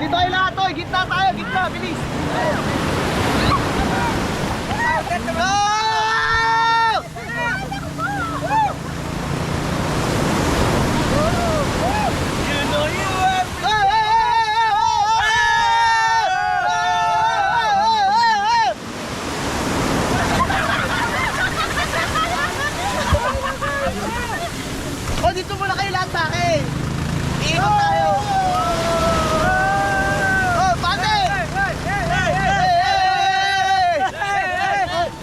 Dito ay lahat, oy. Gitna tayo, gitna. Bilis. Go! You know you are... Oh, dito muna kayo lahat sa akin. Iikot tayo. Oh, pande!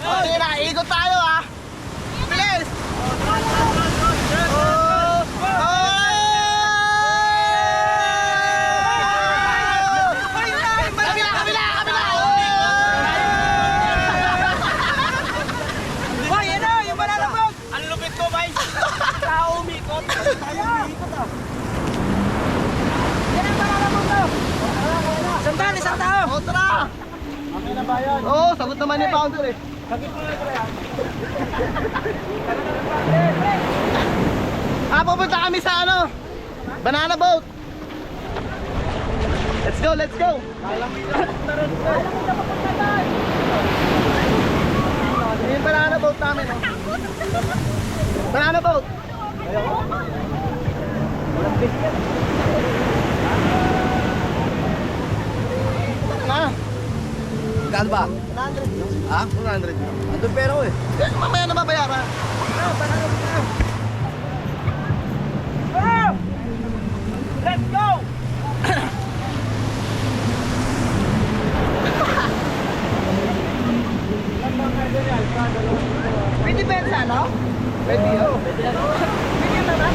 Oh, sige na, iikot tayo ah. Bilis! Isang tao! Oo, tara! Okay na ba yan? Oo, sagot naman ni Pounder eh. Sakit mo na ito yan. Pupunta kami sa ano? Banana boat! Let's go, let's go! Ito yung banana boat namin oh. Banana boat! Walang biscuit. Na. Kano ba? 100. Ha? 100. Andun pera ko eh. Mamaya na mabayaran. Let's go! Pwede ba yan sa ano? Pwede yun. Pwede yun na